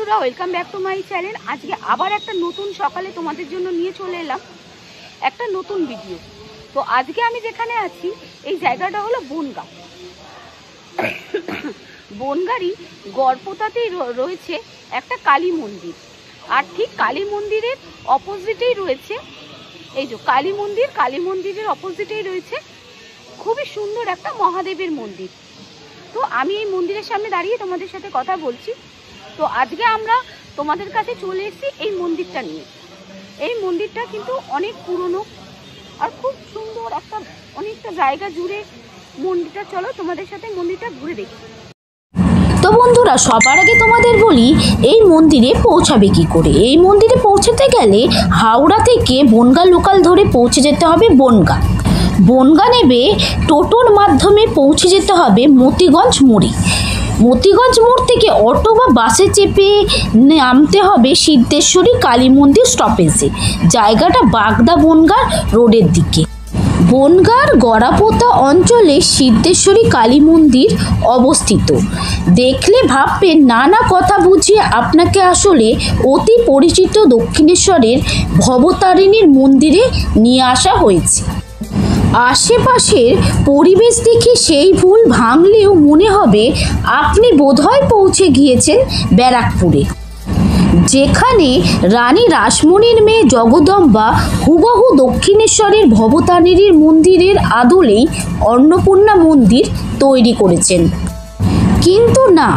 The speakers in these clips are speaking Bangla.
বন্ধুরা, welcome back to my channel. আজকে আবার একটা নতুন সকালে তোমাদের জন্য নিয়ে চলে এলাম একটা নতুন ভিডিও। তো আজকে আমি যেখানে আছি এই জায়গাটা হলো বনগাঁ। বনগাঁরই গড়পোতাতেই রয়েছে একটা কালী মন্দির, আর ঠিক কালী মন্দিরের অপোজিটেই রয়েছে এই যে কালী মন্দির। কালী মন্দিরের অপোজিটেই রয়েছে খুবই সুন্দর একটা মহাদেবের মন্দির। তো আমি এই মন্দিরের সামনে দাঁড়িয়ে তোমাদের সাথে কথা বলছি। তো আজকে আমরা তোমাদের কাছে চলে এসেছি এই মন্দিরটা নিয়ে। এই মন্দিরটা কিন্তু অনেক পুরনো আর খুব সুন্দর, একটা অনেকটা জায়গা জুড়ে মন্দিরটা। চলো তোমাদের সাথে মন্দিরটা ঘুরে দেখি। তো বন্ধুরা, সবার আগে তোমাদের বলি এই মন্দিরে পৌঁছাবে কি করে। এই মন্দিরে পৌঁছাতে গেলে হাওড়া থেকে বনগাঁ লোকাল ধরে পৌঁছে যেতে হবে বনগাঁ। বনগাঁ নেবে টোটোর মাধ্যমে পৌঁছে যেতে হবে মতিগঞ্জ মোড়ে। মতিগঞ্জ মোড় থেকে অটো বা বাসে চেপে নামতে হবে সিদ্ধেশ্বরী কালী মন্দির স্টপেজে। জায়গাটা বাগদা বনগাঁ রোডের দিকে। বনগাঁর গড়াপোতা অঞ্চলে সিদ্ধেশ্বরী কালী মন্দির অবস্থিত। দেখলে ভাববেন নানা কথা বুঝিয়ে আপনাকে আসলে অতি পরিচিত দক্ষিণেশ্বরের ভবতারিণীর মন্দিরে নিয়ে আসা হয়েছে। আশেপাশের পরিবেশ দেখে সেই ভুল ভাঙলেও মনে হবে আপনি বোধহয় পৌঁছে গিয়েছেন ব্যারাকপুরে, যেখানে রানী রাসমণির মেয়ে জগদম্বা হুবহু দক্ষিণেশ্বরের ভবতারিণীর মন্দিরের আদলেই অন্নপূর্ণা মন্দির তৈরি করেছেন। কিন্তু না,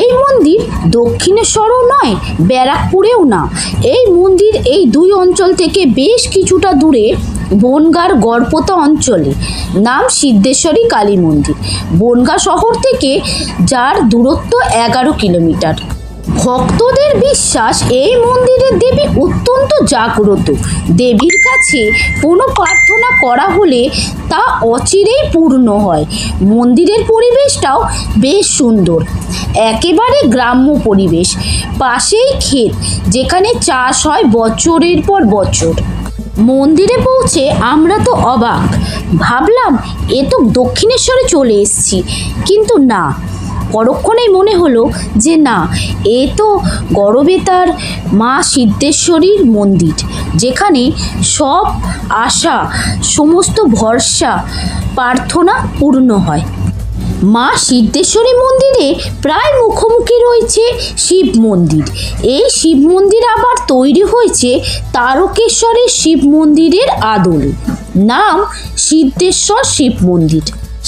এই মন্দির দক্ষিণেশ্বরও নয়, ব্যারাকপুরেও না। এই মন্দির এই দুই অঞ্চল থেকে বেশ কিছুটা দূরে বনগাঁর গড়পোতা অঞ্চলে। নাম সিদ্ধেশ্বরী কালী মন্দির। বনগাঁ শহর থেকে যার দূরত্ব 11 কিলোমিটার। ভক্তদের বিশ্বাস এই মন্দিরের দেবী অত্যন্ত জাগ্রত। দেবীর কাছে কোনো প্রার্থনা করা হলে তা অচিরেই পূর্ণ হয়। মন্দিরের পরিবেশটাও বেশ সুন্দর, একেবারে গ্রাম্য পরিবেশ। পাশেই ক্ষেত, যেখানে চাষ হয় বছরের পর বছর। মন্দিরে পৌঁছে আমরা তো অবাক, ভাবলাম এ তো দক্ষিণেশ্বরে চলে এসেছি। কিন্তু না, পরক্ষণেই মনে হলো যে না, এ তো গড়বেতার মা সিদ্ধেশ্বরীর মন্দির, যেখানে সব আশা, সমস্ত ভরসা, প্রার্থনা পূর্ণ হয়। মা সিদ্ধেশ্বরী মন্দিরে প্রায় মুখোমুখি রয়েছে শিব মন্দির। এই শিব মন্দির আবার তৈরি হয়েছে তারকেশ্বরের শিব মন্দিরের আদলে। নাম সিদ্ধেশ্বর শিব মন্দির।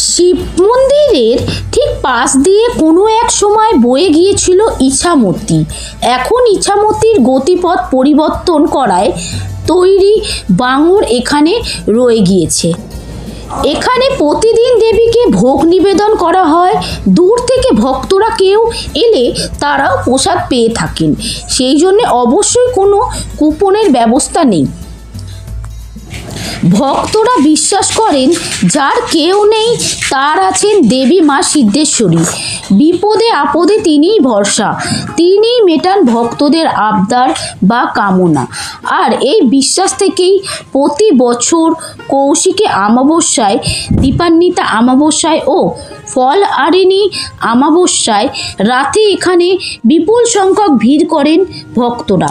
শিব মন্দিরের ঠিক পাশ দিয়ে কোনো এক সময় বয়ে গিয়েছিল ইছামতি। এখন ইছামতির গতিপথ পরিবর্তন করায় তৈরি বাঙর এখানে রয়ে গিয়েছে। এখানে প্রতিদিন দেবীকে ভোগ নিবেদন করা হয়। দূর থেকে ভক্তরা কেউ এলে তারাও প্রসাদ পেয়ে থাকেন। সেই জন্য অবশ্যই কোনো কুপনের ব্যবস্থা নেই। ভক্তরা বিশ্বাস করেন যার কেউ নেই তার আছেন দেবী মা সিদ্ধেশ্বরী। বিপদে আপদে তিনিই ভরসা, তিনিই মেটান ভক্তদের আবদার বা কামনা। আর এই বিশ্বাস থেকেই প্রতি বছর কৌশিকী অমাবস্যায়, দীপান্বিতা অমাবস্যায় ও ফল আরিণী অমাবস্যায় রাতে এখানে বিপুল সংখ্যক ভিড় করেন ভক্তরা।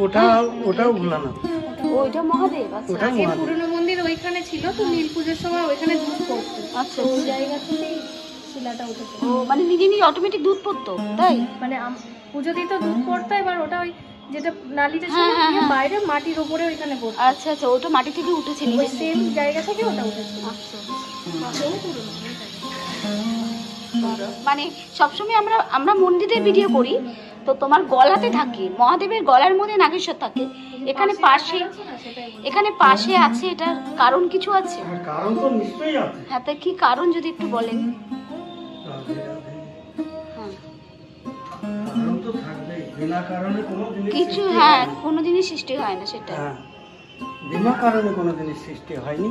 ওটাও ভোলানাথ, ওইটা মহাদেব। আচ্ছা, আগে পুরনো মন্দির ওইখানে ছিল, তো নীল পুজোর সময় ওইখানে দুধ পড়তো। আচ্ছা, ওই জায়গা থেকেই শিলাটা উঠেছে। ও মানে নিজে নিজে অটোমেটিক দুধ পড়তো, তাই? মানে পুজো দিত দুধ পড়তো, এবার ওটা ওই যেটা নালিটা ছিল বাইরে মাটির উপরে ওইখানে পড়তো। আচ্ছা আচ্ছা, ওটা মাটি থেকে উঠেছে ওই নিজে। সেম জায়গা থেকে ওটা উঠেছে। আচ্ছা, মানে সবসময় আমরা মন্দিরের ভিডিও করি, তো তোমার গলাতে থাকে মহাদেবের গলার মধ্যে নাগেশ্বর থাকে। এখানে পাশে আছে, এটার কারণ কিছু আছে? কারণ তো নিশ্চয়ই আছে। হ্যাঁ, তা কি কারণ যদি একটু বলেন? কারণ তো থাকবে, বিনা কারণে কোনো জিনিস কিছু, হ্যাঁ, কোনো জিনিস সৃষ্টি হয় না, সেটা। হ্যাঁ, বিনা কারণে কোনো জিনিস সৃষ্টি হয়নি।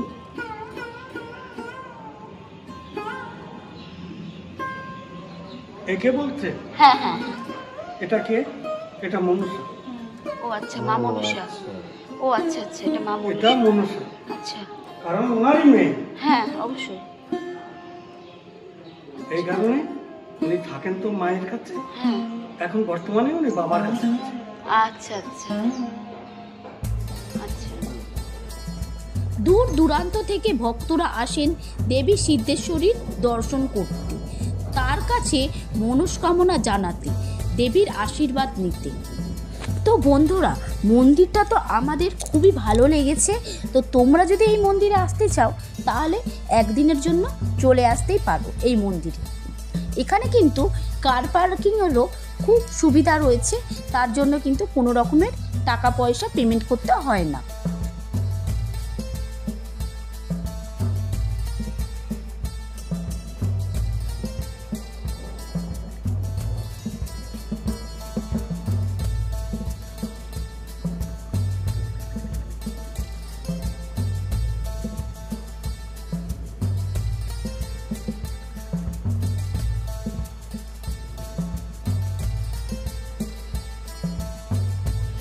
একে বলছে? হ্যাঁ হ্যাঁ। এটা কে? এটা মনুষ্য। ও আচ্ছা, মা মনুষ্যা। ও আচ্ছা আচ্ছা, এটা মা এটা মনুষ্যা। মনুষ্য, আচ্ছা, কারণ ওনারই মেয়ে। হ্যাঁ অবশ্যই। এই কারণে উনি থাকেন তো মায়ের কাছে, হ্যাঁ। এখন বর্তমানে উনি বাবার কাছে আছে। আচ্ছা আচ্ছা আচ্ছা। দূর দূরান্ত থেকে ভক্তরা আসেন দেবী সিদ্ধেশ্বরীর দর্শন করতে, তার কাছে মনস্কামনা জানাতে, দেবীর আশীর্বাদ নিতে। তো বন্ধুরা, মন্দিরটা তো আমাদের খুবই ভালো লেগেছে। তো তোমরা যদি এই মন্দিরে আসতে চাও তাহলে একদিনের জন্য চলে আসতেই পারো এই মন্দিরে। এখানে কিন্তু কার পার্কিংয়েরও খুব সুবিধা রয়েছে, তার জন্য কিন্তু কোনো রকমের টাকা পয়সা পেমেন্ট করতে হয় না।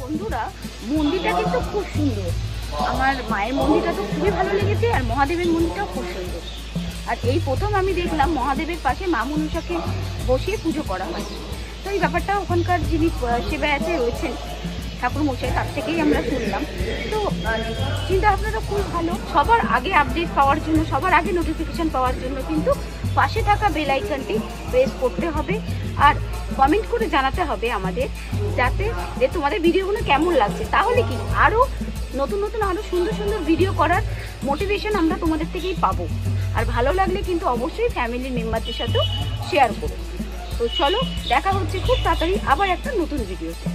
বন্ধুরা, মন্দিরটা কিন্তু খুব সুন্দর। আমার মায়ের মন্দিরটা তো খুবই ভালো লেগেছে, আর মহাদেবের মন্দিরটাও খুব সুন্দর। আর এই প্রথম আমি দেখলাম মহাদেবের পাশে মা মনসাকে বসিয়ে পুজো করা হয়। তো এই ব্যাপারটা ওখানকার যিনি সেবায়তে রয়েছেন ঠাকুর মশাই, তার থেকেই আমরা শুনলাম। তো চিন্তা ভাবনাটা খুব ভালো। সবার আগে আপডেট পাওয়ার জন্য, সবার আগে নোটিফিকেশান পাওয়ার জন্য কিন্তু পাশে থাকা বেল আইকনটি প্রেস করতে হবে, আর কমেন্ট করে জানাতে হবে আমাদের, যাতে যে তোমাদের ভিডিওগুলো কেমন লাগছে। তাহলে কি আরও নতুন নতুন আরও সুন্দর সুন্দর ভিডিও করার মোটিভেশন আমরা তোমাদের থেকেই পাবো। আর ভালো লাগলে কিন্তু অবশ্যই ফ্যামিলির মেম্বারদের সাথেও শেয়ার করো। তো চলো, দেখা হচ্ছে খুব তাড়াতাড়ি আবার একটা নতুন ভিডিওতে।